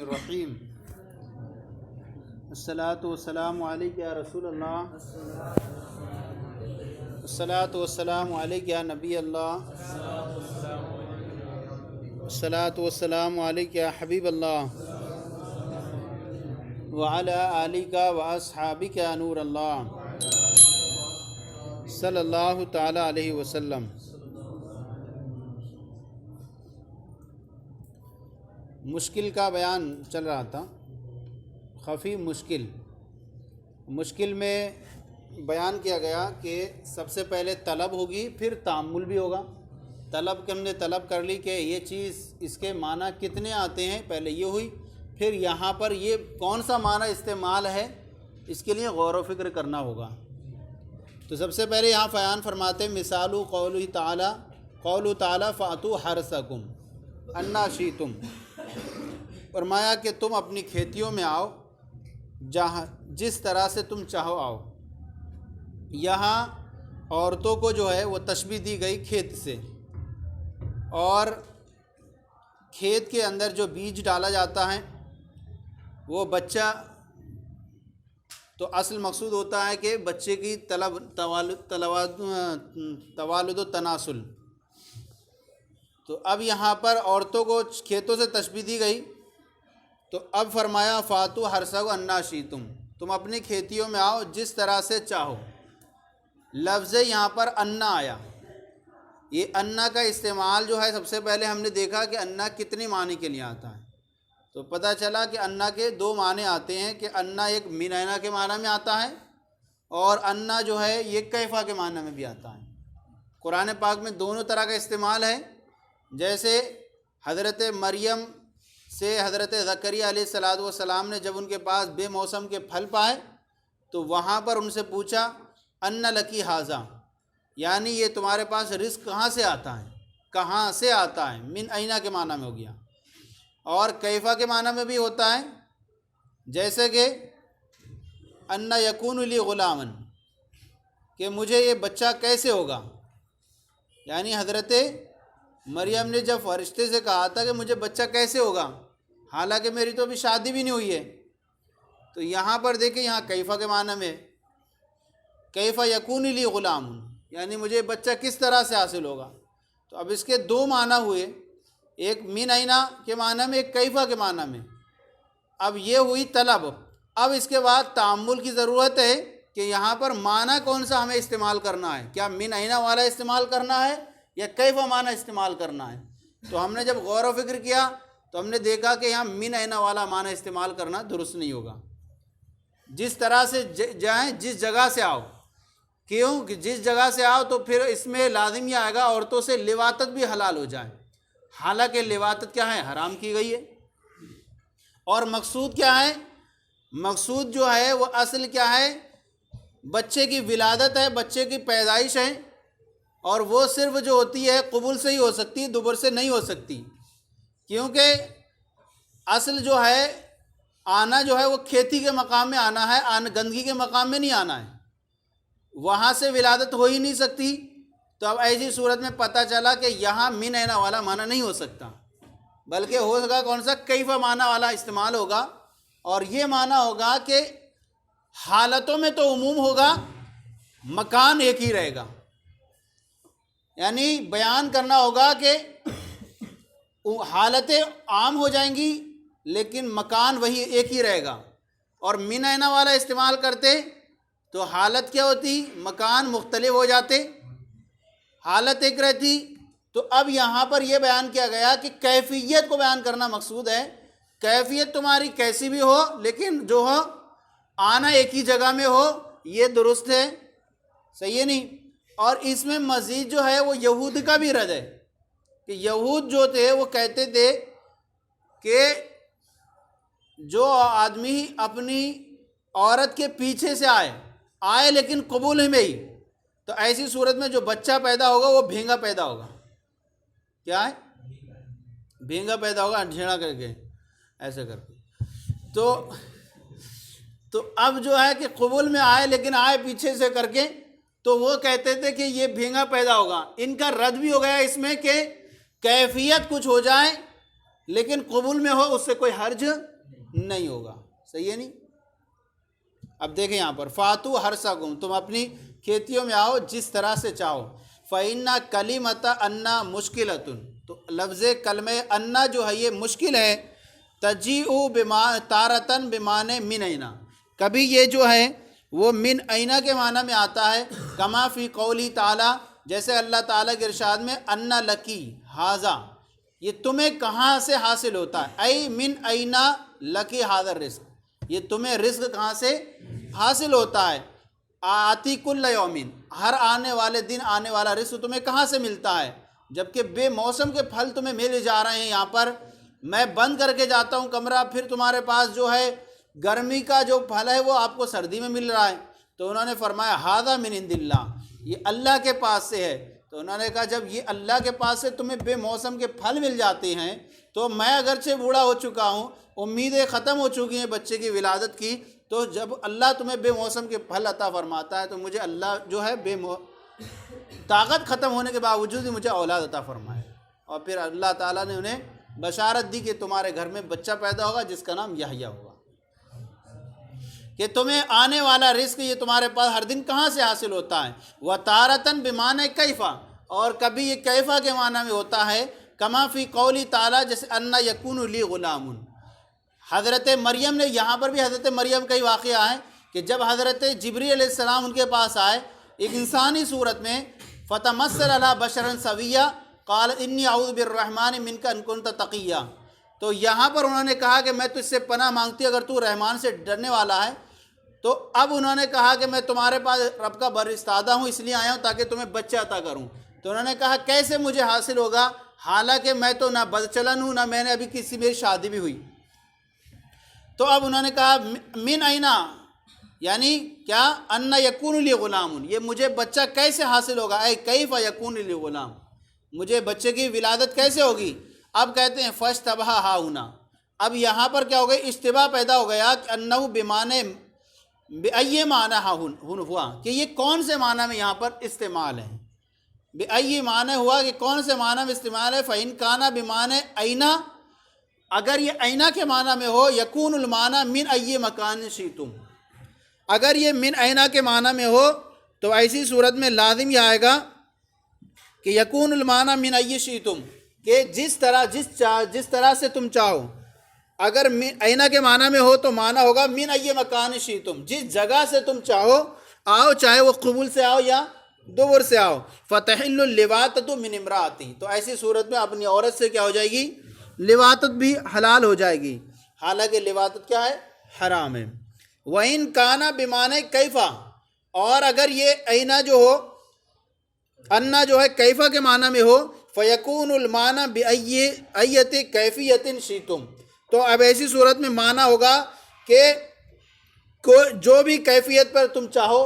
الرحیم الصلاۃ والسلام علیک یا رسول اللہ، الصلاۃ والسلام علیک یا نبی اللہ، الصلاۃ والسلام علیک یا حبیب اللہ، وعلی آلک و اصحابک یا نور اللہ، صلی اللہ تعالی علیہ وسلم۔ مشکل کا بیان چل رہا تھا، خفی مشکل میں بیان کیا گیا کہ سب سے پہلے طلب ہوگی، پھر تعامل بھی ہوگا۔ طلب کے ہم نے طلب کر لی کہ یہ چیز اس کے معنی کتنے آتے ہیں، پہلے یہ ہوئی، پھر یہاں پر یہ کون سا معنی استعمال ہے اس کے لیے غور و فکر کرنا ہوگا۔ تو سب سے پہلے یہاں بیان فرماتے ہیں مثال قول تعالی فاتوا حرثکم انا شئتم، فرمایا کہ تم اپنی کھیتیوں میں آؤ جس طرح سے تم چاہو آؤ۔ یہاں عورتوں کو جو ہے وہ تشبیہ دی گئی کھیت سے، اور کھیت کے اندر جو بیج ڈالا جاتا ہے وہ بچہ، تو اصل مقصود ہوتا ہے کہ بچے کی توالد و تناسل۔ تو اب یہاں پر عورتوں کو کھیتوں سے تشبیہ دی گئی، تو اب فرمایا فاتوا حرثکم انا شئتم، تم اپنی کھیتیوں میں آؤ جس طرح سے چاہو۔ لفظ یہاں پر انا آیا، یہ انا کا استعمال جو ہے سب سے پہلے ہم نے دیکھا کہ انا کتنے معنی کے لیے آتا ہے، تو پتہ چلا کہ انا کے دو معنی آتے ہیں، کہ انا ایک من اینا کے معنی میں آتا ہے، اور انا جو ہے یہ کیفا کے معنی میں بھی آتا ہے۔ قرآن پاک میں دونوں طرح کا استعمال ہے۔ جیسے حضرت مریم سے حضرت زکریا علیہ السلام نے جب ان کے پاس بے موسم کے پھل پائے تو وہاں پر ان سے پوچھا ان لکی ھذا، یعنی یہ تمہارے پاس رزق کہاں سے آتا ہے، کہاں سے آتا ہے، من اینا کے معنی میں ہو گیا، اور کیفا کے معنی میں بھی ہوتا ہے، جیسے کہ ان یکون لی غلام، کہ مجھے یہ بچہ کیسے ہوگا، یعنی حضرت مریم نے جب فرشتے سے کہا تھا کہ مجھے بچہ کیسے ہوگا، حالانکہ میری تو ابھی شادی بھی نہیں ہوئی ہے، تو یہاں پر دیکھیں یہاں کیفا کے معنی میں کیفا یکون لی غلام، یعنی مجھے بچہ کس طرح سے حاصل ہوگا۔ تو اب اس کے دو معنی ہوئے، ایک من اینا کے معنی میں، ایک کیفا کے معنی میں۔ اب یہ ہوئی طلب، اب اس کے بعد تعامل کی ضرورت ہے کہ یہاں پر معنی کون سا ہمیں استعمال کرنا ہے، کیا من اینا والا استعمال کرنا ہے یا کیفا معنی استعمال کرنا ہے۔ تو ہم نے جب غور و فکر کیا تو ہم نے دیکھا کہ یہاں من اینا والا معنی استعمال کرنا درست نہیں ہوگا۔ جس طرح سے جائیں، جس جگہ سے آؤ، کیوں کہ جس جگہ سے آؤ تو پھر اس میں لازم یہ آئے گا عورتوں سے لواطت بھی حلال ہو جائے، حالانکہ لواطت کیا ہے، حرام کی گئی ہے۔ اور مقصود کیا ہے، مقصود جو ہے وہ اصل کیا ہے، بچے کی ولادت ہے، بچے کی پیدائش ہے، اور وہ صرف جو ہوتی ہے قبول سے ہی ہو سکتی، دبر سے نہیں ہو سکتی، کیونکہ اصل جو ہے آنا جو ہے وہ کھیتی کے مقام میں آنا ہے، گندگی کے مقام میں نہیں آنا ہے، وہاں سے ولادت ہو ہی نہیں سکتی۔ تو اب ایسی صورت میں پتہ چلا کہ یہاں من اینا والا معنی نہیں ہو سکتا، بلکہ ہو سکا کون سا، کیفا معنی والا استعمال ہوگا، اور یہ معنی ہوگا کہ حالتوں میں تو عموم ہوگا، مکان ایک ہی رہے گا، یعنی بیان کرنا ہوگا کہ حالتیں عام ہو جائیں گی لیکن مکان وہی ایک ہی رہے گا۔ اور من اینا والا استعمال کرتے تو حالت کیا ہوتی، مکان مختلف ہو جاتے، حالت ایک رہتی۔ تو اب یہاں پر یہ بیان کیا گیا کہ کیفیت کو بیان کرنا مقصود ہے، کیفیت تمہاری کیسی بھی ہو لیکن جو ہو آنا ایک ہی جگہ میں ہو، یہ درست ہے، صحیح ہے نہیں۔ اور اس میں مزید جو ہے وہ یہود کا بھی رد ہے، کہ یہود جو تھے وہ کہتے تھے کہ جو آدمی اپنی عورت کے پیچھے سے آئے لیکن قبول میں ہی، تو ایسی صورت میں جو بچہ پیدا ہوگا وہ بھینگا پیدا ہوگا، کیا ہے، بھینگا پیدا ہوگا، جھیڑا کر کے ایسے کر کے۔ تو اب جو ہے کہ قبول میں آئے لیکن آئے پیچھے سے کر کے، تو وہ کہتے تھے کہ یہ بھینگا پیدا ہوگا۔ ان کا رد بھی ہو گیا اس میں کہ کیفیت کچھ ہو جائے لیکن قبول میں ہو، اس سے کوئی حرج نہیں ہوگا. صحیح ہے نہیں. اب دیکھیں یہاں پر فاتو حرثکم، تم اپنی کھیتیوں میں آؤ جس طرح سے چاہو. فإن کلمۃ انا مشکلۃ، تو لفظ کلمہ انا جو ہے یہ مشکل ہے. تجیء بما تارتن بمعنی من اینا، کبھی یہ جو ہے وہ من اینا کے معنی میں آتا ہے. کما فی قولی تعالی، جیسے اللہ تعالیٰ کے ارشاد میں انا لکی ہاذا، یہ تمہیں کہاں سے حاصل ہوتا ہے. ای من اینا لکی ہاذا الرزق، یہ تمہیں رزق کہاں سے حاصل ہوتا ہے. آتی کل یومین، ہر آنے والے دن آنے والا رزق تمہیں کہاں سے ملتا ہے، جبکہ بے موسم کے پھل تمہیں مل جا رہے ہیں. یہاں پر میں بند کر کے جاتا ہوں کمرہ، پھر تمہارے پاس جو ہے گرمی کا جو پھل ہے وہ آپ کو سردی میں مل رہا ہے. تو انہوں نے فرمایا ھذا من عند اللہ، یہ اللہ کے پاس سے ہے. تو انہوں نے کہا جب یہ اللہ کے پاس سے تمہیں بے موسم کے پھل مل جاتے ہیں، تو میں اگرچہ بوڑھا ہو چکا ہوں، امیدیں ختم ہو چکی ہیں بچے کی ولادت کی، تو جب اللہ تمہیں بے موسم کے پھل عطا فرماتا ہے تو مجھے اللہ جو ہے طاقت ختم ہونے کے باوجود ہی مجھے اولاد عطا فرمائے. اور پھر اللہ تعالیٰ نے انہیں بشارت دی کہ تمہارے گھر میں بچہ پیدا ہوگا جس کا نام یحییٰ ہوگا، کہ تمہیں آنے والا رزق یہ تمہارے پاس ہر دن کہاں سے حاصل ہوتا ہے. وَتَارَةً بِمَعنَى کیفا، اور کبھی یہ کیفا کے معنی میں ہوتا ہے. کما فی قولی تعالیٰ، جیسے انا یکون لی غلام. حضرت مریم نے، یہاں پر بھی حضرت مریم کا ہی واقعہ ہے کہ جب حضرت جبریل علیہ السلام ان کے پاس آئے ایک انسانی صورت میں، فَتَمَثَّلَ لَهَا بَشَرًا سَوِيًّا قَالَ إِنِّي أَعُوذُ بِالرَّحْمَٰنِ مِنْكَ إِن كُنتَ تَقِيًّا. تو یہاں پر انہوں نے کہا کہ میں تجھ سے پناہ مانگتی اگر تو رحمان سے ڈرنے والا ہے. تو اب انہوں نے کہا کہ میں تمہارے پاس رب کا برستادہ ہوں، اس لیے آیا ہوں تاکہ تمہیں بچہ عطا کروں. تو انہوں نے کہا کیسے مجھے حاصل ہوگا، حالانکہ میں تو نہ بدچلن ہوں، نہ میں نے ابھی کسی میری شادی بھی ہوئی. تو اب انہوں نے کہا من اینا، یعنی کیا، ان یکون لی غلام، یہ مجھے بچہ کیسے حاصل ہوگا. اے کیف یکون لی غلام، مجھے بچے کی ولادت کیسے ہوگی. اب کہتے ہیں فاشتبہ ہاہنا، اب یہاں پر کیا ہو گئی، اشتباہ پیدا ہو گیا کہ انہ بمعنی بأی معنی ہوا، کہ یہ کون سے معنی میں یہاں پر استعمال ہے. بأی معنی ہوا کہ کون سے معنی میں استعمال ہے. فإن کان بمعنی اینا، اگر یہ اینا کے معنی میں ہو، یکون المعنی من ای مکان شئتم، اگر یہ من اینا کے معنی میں ہو تو ایسی صورت میں لازم یہ آئے گا کہ یکون المعنی من ای شئتم، کہ جس طرح سے تم چاہو. اگر اینا کے معنی میں ہو تو معنی ہوگا من ای مکان شئتم، جس جگہ سے تم چاہو آؤ، چاہے وہ قبول سے آؤ یا دبر سے آؤ. فتحل اللواطۃ من امراتی، تو ایسی صورت میں اپنی عورت سے کیا ہو جائے گی، لواطت بھی حلال ہو جائے گی، حالانکہ لواطت کیا ہے، حرام ہے. وَإِن كَانَ بِمَعنَى کیفا، اور اگر یہ اینا جو ہو، انا جو ہے کیفا کے معنی میں ہو، فَيَكُونُ الْمَعنَى بِأَيَّةِ كَيْفِيَّةٍ شِئْتُمْ، تو اب ایسی صورت میں معنی ہوگا کہ جو بھی کیفیت پر تم چاہو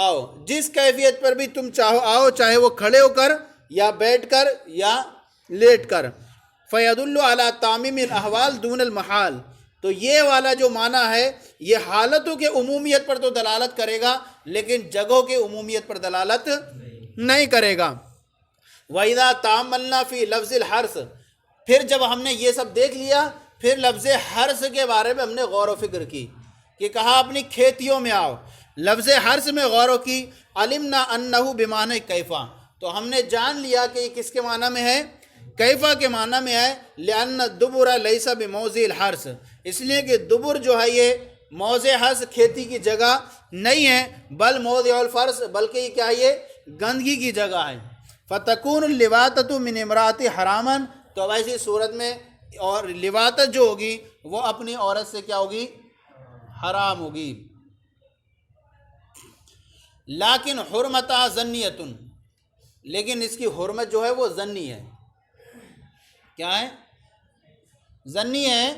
آؤ، جس کیفیت پر بھی تم چاہو آؤ، چاہے وہ کھڑے ہو کر یا بیٹھ کر یا لیٹ کر. فَيَدُلُّ عَلَىٰ تَعْمِيمِ الْأَحْوَالِ دُونَ الْمَحَالِ، تو یہ والا جو معنی ہے یہ حالتوں کے عمومیت پر تو دلالت کرے گا لیکن جگہوں کے عمومیت پر دلالت نہیں کرے گا. وَإِذَا تَأَمَّلْنَا فِي لَفْظِ الْحَرْثِ، پھر جب ہم نے یہ سب دیکھ لیا، پھر لفظ حرث کے بارے میں ہم نے غور و فکر کی کہ کہا اپنی کھیتیوں میں آؤ. لفظ حرث میں غور و کی، علمنا انہ بمعنی کیفا، تو ہم نے جان لیا کہ یہ کس کے معنی میں ہے، کیفا کے معنی میں ہے. لأن الدبر لیس بموضع الحرث، اس لیے کہ دبر جو ہے یہ موضع حرث کھیتی کی جگہ نہیں ہے، بل موضع الفرث، بلکہ یہ کیا ہے، یہ گندگی کی جگہ ہے. فتکون اللواطۃ من امرأۃ حراما، تو ایسی صورت میں اور لواطت جو ہوگی وہ اپنی عورت سے کیا ہوگی، حرام ہوگی. لیکن حرمتہ ظنیۃ، لیکن اس کی حرمت جو ہے وہ ظنی ہے. کیا ہے، ظنی ہے.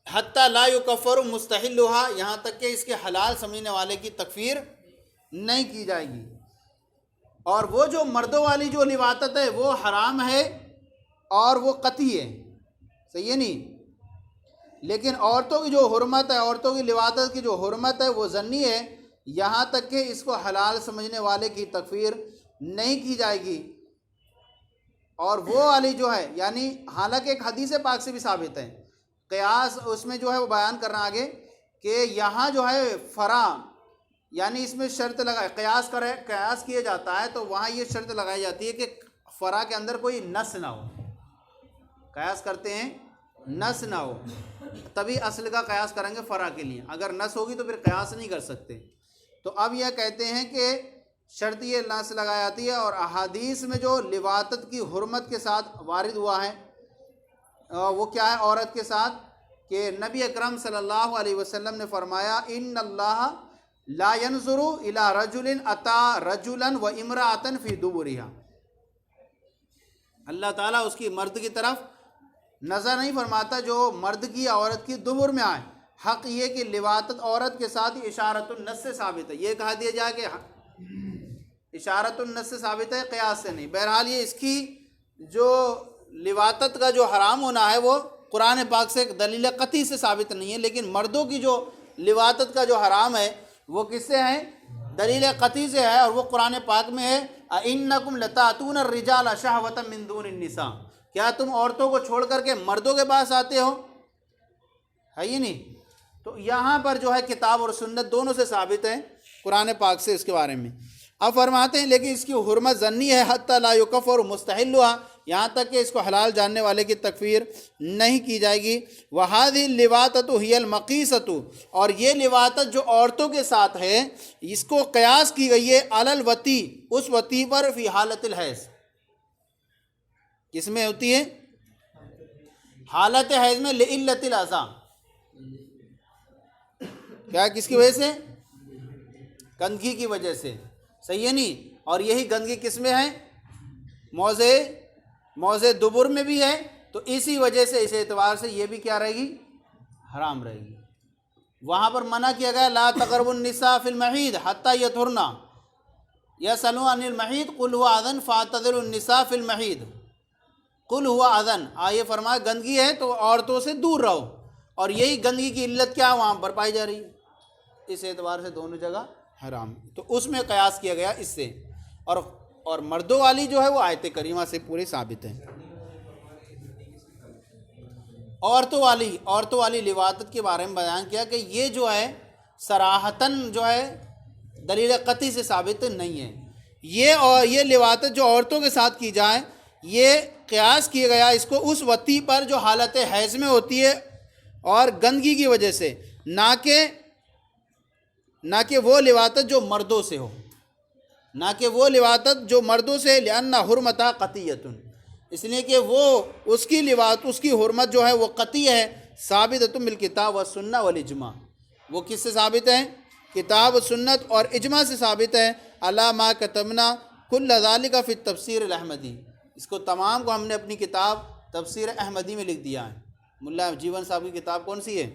حتیٰ لا یکفر مستحلھا، یہاں تک کہ اس کے حلال سمجھنے والے کی تکفیر نہیں کی جائے گی. اور وہ جو مردوں والی جو لواطت ہے وہ حرام ہے اور وہ قطعی ہے، صحیح ہے نہیں. لیکن عورتوں کی جو حرمت ہے، عورتوں کی لواطت کی جو حرمت ہے وہ ظنی ہے، یہاں تک کہ اس کو حلال سمجھنے والے کی تکفیر نہیں کی جائے گی. اور وہ والی جو ہے، یعنی حالانکہ ایک حدیث پاک سے بھی ثابت ہے قیاس اس میں جو ہے وہ بیان کرنا آگے کہ یہاں جو ہے فرا یعنی اس میں شرط لگائے قیاس کیا جاتا ہے تو وہاں یہ شرط لگائی جاتی ہے کہ فرا کے اندر کوئی نس نہ ہو. قیاس کرتے ہیں نس نہ ہو تبھی اصل کا قیاس کریں گے فرا کے لیے. اگر نس ہوگی تو پھر قیاس نہیں کر سکتے. تو اب یہ کہتے ہیں کہ شرط یہ نس لگائی جاتی ہے. اور احادیث میں جو لواطت کی حرمت کے ساتھ وارد ہوا ہے وہ کیا ہے عورت کے ساتھ کہ نبی اکرم صلی اللہ علیہ وسلم نے فرمایا ان اللہ لا ينظر الى رجل اتى رجلا وامرأة في دبرها. اللہ تعالیٰ اس کی مرد کی طرف نظر نہیں فرماتا جو مرد کی عورت کی دبر میں آئے. حق یہ کہ لواطت عورت کے ساتھ اشارۃ النص سے ثابت ہے. یہ کہا دیا جائے کہ اشارۃ النص سے ثابت ہے قیاس سے نہیں. بہرحال یہ اس کی جو لواطت کا جو حرام ہونا ہے وہ قرآن پاک سے دلیل قطعی سے ثابت نہیں ہے. لیکن مردوں کی جو لواطت کا جو حرام ہے وہ کس سے ہے؟ دلیل قطعی سے ہے. اور وہ قرآن پاک میں ہے اَإِنَّكُمْ لَتَأْتُونَ الرِّجَالَ شَهْوَةً مِّن دُونِ النِّسَاءِ. کیا تم عورتوں کو چھوڑ کر کے مردوں کے پاس آتے ہو؟ ہے ہی نہیں. تو یہاں پر جو ہے کتاب اور سنت دونوں سے ثابت ہے قرآن پاک سے اس کے بارے میں. اب فرماتے ہیں لیکن اس کی حرمت ظنی ہے حتی لا یکفر مستحلها، یہاں تک کہ اس کو حلال جاننے والے کی تکفیر نہیں کی جائے گی. وَهَذِهِ اللِّوَاطَةُ هِيَ الْمَقِيسَةُ، اور یہ لواطت جو عورتوں کے ساتھ ہے اس کو قیاس کی گئی ہے علی الوطی، اس وطی پر فی حالت الحیض. کس میں ہوتی ہے؟ حالت حیض میں لعلت الاذى. کیا کس کی وجہ سے؟ گندگی کی وجہ سے. صحیح ہے نہیں؟ اور یہی گندگی کس میں ہے؟ موضع دبر میں بھی ہے. تو اسی وجہ سے اس اعتبار سے یہ بھی کیا رہے گی؟ حرام رہے گی. وہاں پر منع کیا گیا لا تقربوا النساء فی المحیض حتی یطہرن یسألون عن المحیض قل هو اذن فاعتزلوا النساء فی المحیض قل هو اذن. آئے فرمایا گندگی ہے تو عورتوں سے دور رہو. اور یہی گندگی کی علت کیا وہاں پر پائی جا رہی ہے. اس اعتبار سے دونوں جگہ حرام. تو اس میں قیاس کیا گیا اس سے. اور مردوں والی جو ہے وہ آیت کریمہ سے پوری ثابت ہے. عورتوں والی لواطت کے بارے میں بیان کیا کہ یہ جو ہے صراحتاً جو ہے دلیل قطعی سے ثابت نہیں ہے. یہ لواطت جو عورتوں کے ساتھ کی جائے یہ قیاس کیا گیا اس کو اس وطی پر جو حالت حیض میں ہوتی ہے اور گندگی کی وجہ سے، نہ کہ وہ لواطت جو مردوں سے ہو، نہ کہ وہ لواطت جو مردوں سے. لأن حرمتہ قطعیۃ، اس لیے کہ وہ اس کی حرمت جو ہے وہ قطعی ہے. ثابتۃ بالکتاب والسنہ والاجماع. وہ کس سے ثابت ہے؟ کتاب و سنت اور اجماع سے ثابت ہے. علی ما کتبنا کل ذالک فی التفسیر الاحمدی. اس کو تمام کو ہم نے اپنی کتاب تفسیر احمدی میں لکھ دیا ہے. ملا جیون صاحب کی کتاب کون سی ہے؟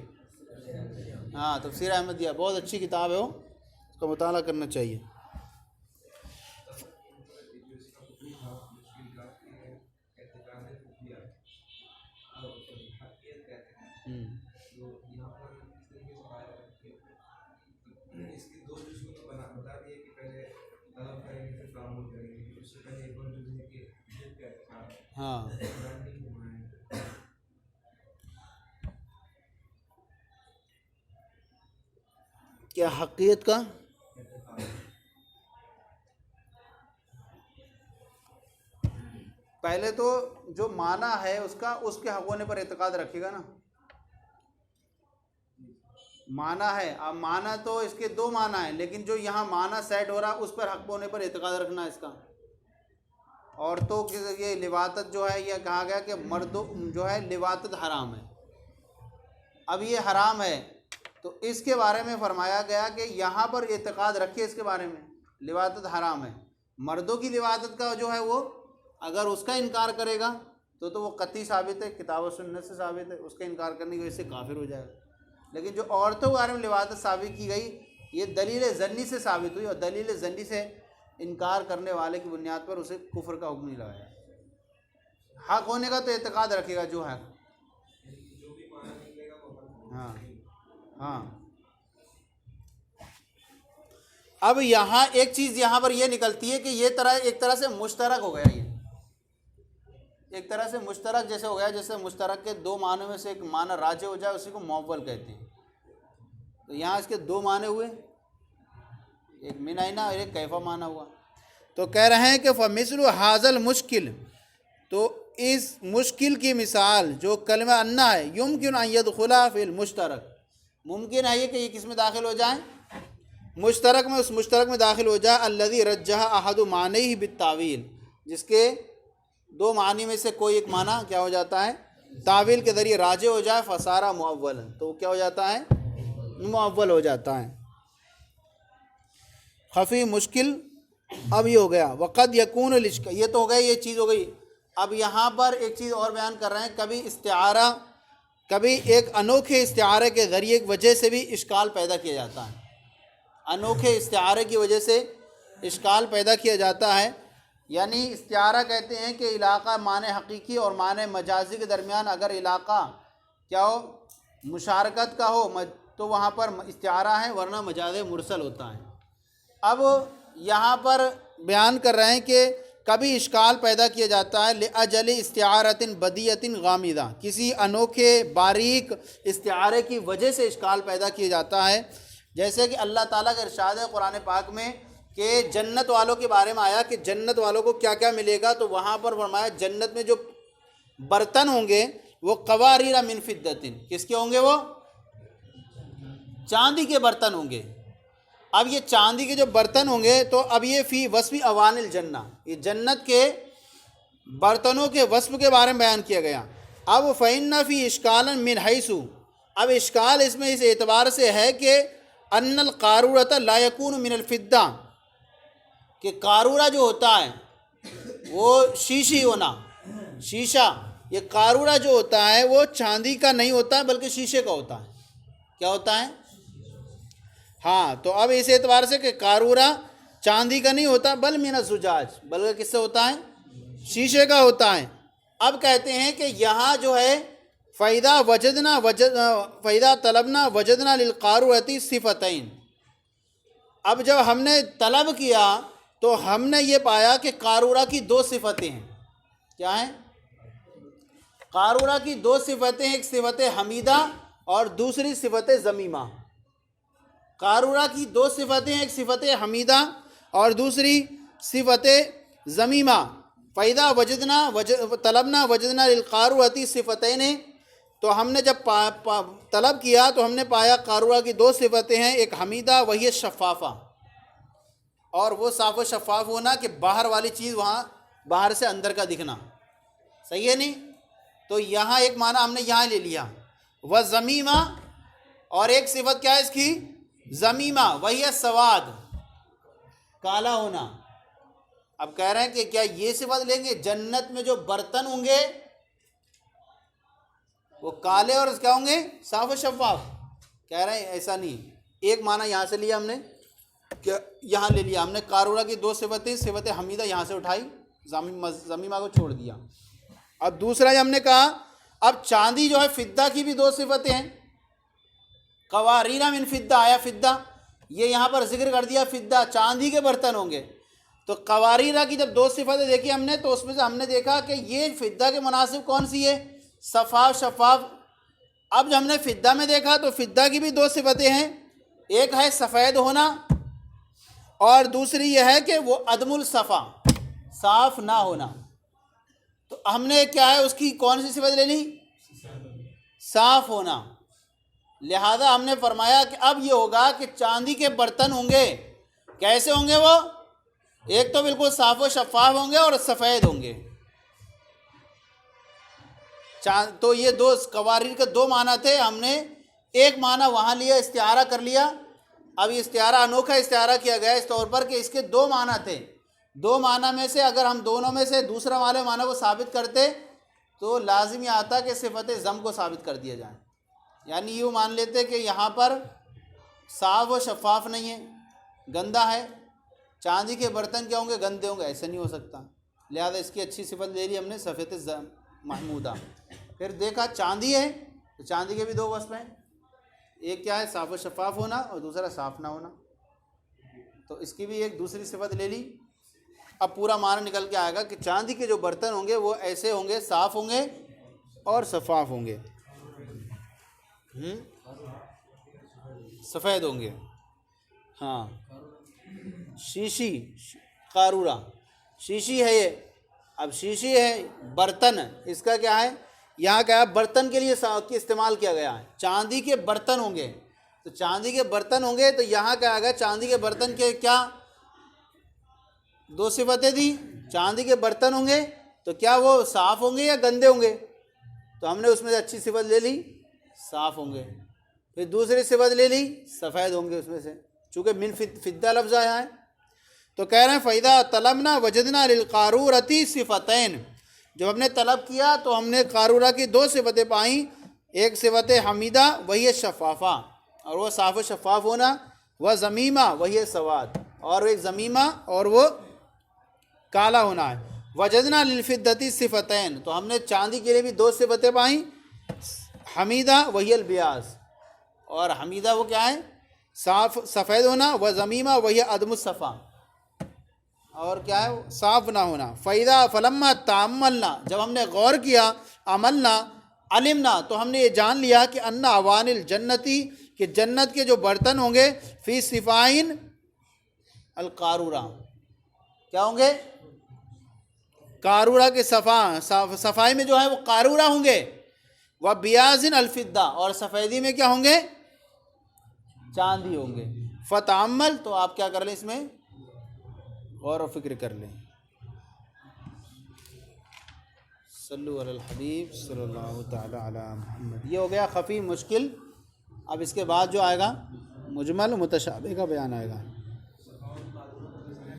ہاں تفسیر احمدیہ. بہت اچھی کتاب ہے وہ، اس کا مطالعہ کرنا چاہیے. ہاں کیا حقیقت کا پہلے تو جو معنی ہے اس کے حق ہونے پر اعتقاد رکھے گا نا. معنی ہے، اب معنی تو اس کے دو معنی ہیں لیکن جو یہاں معنی سیٹ ہو رہا اس پر حق ہونے پر اعتقاد رکھنا. اس کا عورتوں کی یہ لواطت جو ہے یہ کہا گیا کہ مردوں جو ہے لواطت حرام ہے. اب یہ حرام ہے تو اس کے بارے میں فرمایا گیا کہ یہاں پر اعتقاد رکھے اس کے بارے میں لواطت حرام ہے. مردوں کی لواطت کا جو ہے وہ اگر اس کا انکار کرے گا تو وہ قطعی ثابت ہے، کتاب و سنت سے ثابت ہے. اس کا انکار کرنے کی وجہ سے کافر ہو جائے گا. لیکن جو عورتوں کے بارے میں لواطت ثابت کی گئی یہ دلیل ظنی سے ثابت ہوئی، اور دلیل ظنی سے انکار کرنے والے کی بنیاد پر اسے کفر کا حکم نہیں لگایا. حق ہونے کا تو اعتقاد رکھے گا جو حق. ہاں اب یہاں ایک چیز یہاں پر یہ نکلتی ہے کہ یہ ایک طرح سے مشترک ہو گیا. ایک طرح سے مشترک جیسے ہو گیا، جیسے مشترک کے دو معنوں میں سے ایک معنی راجع ہو جائے اسی کو معول کہتے ہیں. تو یہاں اس کے دو معنی ہوئے، ایک من اینا اور ایک کیفا معنی ہوا. تو کہہ رہے ہیں کہ فمثل حاضل مشکل، تو اس مشکل کی مثال جو کلمہ انا ہے، یمکن ان یدخل فی المشترک، ممکن ہے یہ کہ یہ کس میں داخل ہو جائیں، مشترک میں، اس مشترک میں داخل ہو جائے. الذی رجح احد معنیہ بالتاویل، جس کے دو معنی میں سے کوئی ایک معنی کیا ہو جاتا ہے، تاویل کے ذریعے راجع ہو جائے، فصار معولا، تو وہ کیا ہو جاتا ہے، معول ہو جاتا ہے. خفی مشکل اب یہ ہو گیا. وقد یکون الاشکال، یہ تو ہو گیا، یہ چیز ہو گئی. اب یہاں پر ایک چیز اور بیان کر رہے ہیں. کبھی استعارہ، کبھی ایک انوکھے استعارے کے ذریعے کی وجہ سے بھی اشکال پیدا کیا جاتا ہے. انوکھے استعارے کی وجہ سے اشکال پیدا کیا جاتا ہے. یعنی استعارہ کہتے ہیں کہ علاقہ معنی حقیقی اور معنی مجازی کے درمیان اگر علاقہ کیا ہو، مشارکت کا ہو، تو وہاں پر استعارہ ہے، ورنہ مجاز مرسل ہوتا ہے. اب یہاں پر بیان کر رہے ہیں کہ کبھی اشکال پیدا کیا جاتا ہے لأجل استعارۃ بدیعۃ غامضہ، کسی انوکھے باریک استعارے کی وجہ سے اشکال پیدا کیا جاتا ہے. جیسے کہ اللہ تعالیٰ کا ارشاد ہے قرآن پاک میں کہ جنت والوں کے بارے میں آیا کہ جنت والوں کو کیا کیا ملے گا، تو وہاں پر فرمایا جنت میں جو برتن ہوں گے وہ قواریر من فضۃ، کس کے ہوں گے، وہ چاندی کے برتن ہوں گے. اب یہ چاندی کے جو برتن ہوں گے، تو اب یہ فی وصف اوان الجنہ، یہ جنت کے برتنوں کے وصف کے بارے میں بیان کیا گیا. اب فإن فی اشکالا من حیث، اب اشکال اس میں اس اعتبار سے ہے کہ ان القارورۃ لا یکون من الفضہ، کہ قارورہ جو ہوتا ہے وہ شیشی ہونا، شیشہ، یہ قارورہ جو ہوتا ہے وہ چاندی کا نہیں ہوتا ہے بلکہ شیشے کا ہوتا ہے. کیا ہوتا ہے؟ ہاں. تو اب اس اعتبار سے کہ قارورہ چاندی کا نہیں ہوتا بل من الزجاج، بلکہ کس سے ہوتا ہے، شیشے کا ہوتا ہے. اب کہتے ہیں کہ یہاں جو ہے فَإِذَا طَلَبْنَا وَجَدْنَا لِلْقَارُورَةِ صِفَتَيْن، اب جب ہم نے طلب کیا تو ہم نے یہ پایا کہ قارورہ کی دو صفتیں ہیں. کیا ہیں؟ قارورہ کی دو صفتیں ہیں، ایک صفت حمیدہ اور دوسری صفت ذمیمہ. قارورہ کی دو صفتیں ہیں، ایک صفت حمیدہ اور دوسری صفت ذمیمہ. فَإِذَا طَلَبْنَا وَجَدْنَا لِلْقَارُورَةِ صِفَتَيْنِ، تو ہم نے جب طلب کیا تو ہم نے پایا قارورہ کی دو صفتیں ہیں، ایک حمیدہ وہی شفافہ، اور وہ صاف و شفاف ہونا کہ باہر والی چیز وہاں باہر سے اندر کا دکھنا. صحیح ہے نہیں؟ تو یہاں ایک معنی ہم نے یہاں لے لیا. وہ ذمیمہ، اور ایک صفت کیا ہے اس کی، ذمیمہ، وہی ہے سواد، کالا ہونا. اب کہہ رہے ہیں کہ کیا یہ صفت لیں گے، جنت میں جو برتن ہوں گے وہ کالے اور کیا ہوں گے، صاف و شفاف. کہہ رہے ہیں ایسا نہیں. ایک معنی یہاں سے لیا ہم نے، کہ یہاں لے لیا ہم نے قارورہ کی دو صفتیں، صفت حمیدہ یہاں سے اٹھائی، ذمیمہ کو چھوڑ دیا. اب دوسرا ہم نے کہا اب چاندی جو ہے فضہ کی بھی دو صفتیں ہیں، قواریر من فضہ، آیا فضہ، یہ یہاں پر ذکر کر دیا فضہ، چاندی کے برتن ہوں گے. تو قواریرہ کی جب دو صفتیں دیکھی ہم نے تو اس میں سے ہم نے دیکھا کہ یہ فضہ کے مناسب کون سی ہے، صفاف شفاف. اب جب ہم نے فضہ میں دیکھا تو فضہ کی بھی دو صفتیں ہیں، ایک ہے سفید ہونا اور دوسری یہ ہے کہ وہ عدم الصفا، صاف نہ ہونا. تو ہم نے کیا ہے اس کی کون سی صفت لے لی، صاف ہونا. لہذا ہم نے فرمایا کہ اب یہ ہوگا کہ چاندی کے برتن ہوں گے، کیسے ہوں گے وہ، ایک تو بالکل صاف و شفاف ہوں گے اور سفید ہوں گے. تو یہ دو قواریر کے دو معنی تھے، ہم نے ایک معنی وہاں لیا، استعارہ کر لیا. اب یہ استعارہ انوکھا استعارہ کیا گیا اس طور پر کہ اس کے دو معنی تھے، دو معنی میں سے اگر ہم دونوں میں سے دوسرا والے معنی کو ثابت کرتے تو لازم یہ آتا کہ صفت ضم کو ثابت کر دیا جائے. یعنی یوں مان لیتے کہ یہاں پر صاف و شفاف نہیں ہے، گندا ہے، چاندی کے برتن کیا ہوں گے، گندے ہوں گے، ایسا نہیں ہو سکتا. لہذا اس کی اچھی صفت لے لی ہم نے، صفت محمودہ. پھر دیکھا چاندی ہے تو چاندی کے بھی دو وصف ہیں، ایک کیا ہے صاف و شفاف ہونا اور دوسرا صاف نہ ہونا. تو اس کی بھی ایک دوسری صفت لے لی. اب پورا معنی نکل کے آئے گا کہ چاندی کے جو برتن ہوں گے وہ ایسے ہوں گے، صاف ہوں گے اور شفاف ہوں گے، سفید ہوں گے. ہاں شیشی، قارورہ شیشی ہے یہ. اب شیشی ہے برتن، اس کا کیا ہے یہاں کیا ہے برتن کے لیے استعمال کیا گیا ہے. چاندی کے برتن ہوں گے، تو چاندی کے برتن ہوں گے تو یہاں کیا آئے گا چاندی کے برتن کے کیا دو صفتیں دی. چاندی کے برتن ہوں گے تو کیا وہ صاف ہوں گے یا گندے ہوں گے؟ تو ہم نے اس میں سے اچھی صفت لے لی، صاف ہوں گے. پھر دوسری صفت لے لی، سفید ہوں گے اس میں سے، چونکہ من فدہ لفظ آیا ہے. تو کہہ رہے ہیں فَإِذَا طَلَبْنَا وَجَدْنَا لِلْقَارُورَةِ صِفَتَيْن، جب ہم نے طلب کیا تو ہم نے قارورہ کی دو صفتیں پائیں. ایک صفت حمیدہ وہی ہے شفافہ، اور وہ صاف و شفاف ہونا، وہ ذمیمہ وہی ہے سواد، اور ایک ذمیمہ اور وہ کالا ہونا ہے. وجدنا للفدۃ صفتین، تو ہم نے چاندی کے لیے بھی دو صفتیں پائیں. حمیدہ وہی البیاض، اور حمیدہ وہ کیا ہے صاف سفید ہونا، وہ ذمیمہ وہی عدم الصفا، اور کیا ہے صاف نہ ہونا. فَإِذَا فَلَمَّا تَأَمَّلْنَا، جب ہم نے غور کیا، عملنا علمنا، تو ہم نے یہ جان لیا کہ ان اوان الجنتی، کہ جنت کے جو برتن ہوں گے، فی صفائن القارورہ، کیا ہوں گے قارورہ کے صفائی میں جو ہے وہ قارورہ ہوں گے. وہ بیاضن الفدہ، اور سفیدی میں کیا ہوں گے چاندی ہوں گے. فتعمل، تو آپ کیا کر لیں اس میں غور و فکر کر لیں. صلو علی الحبیب صلی اللہ تعالی علی محمد. یہ ہو گیا خفی مشکل. اب اس کے بعد جو آئے گا مجمل متشابہ کا بیان آئے گا.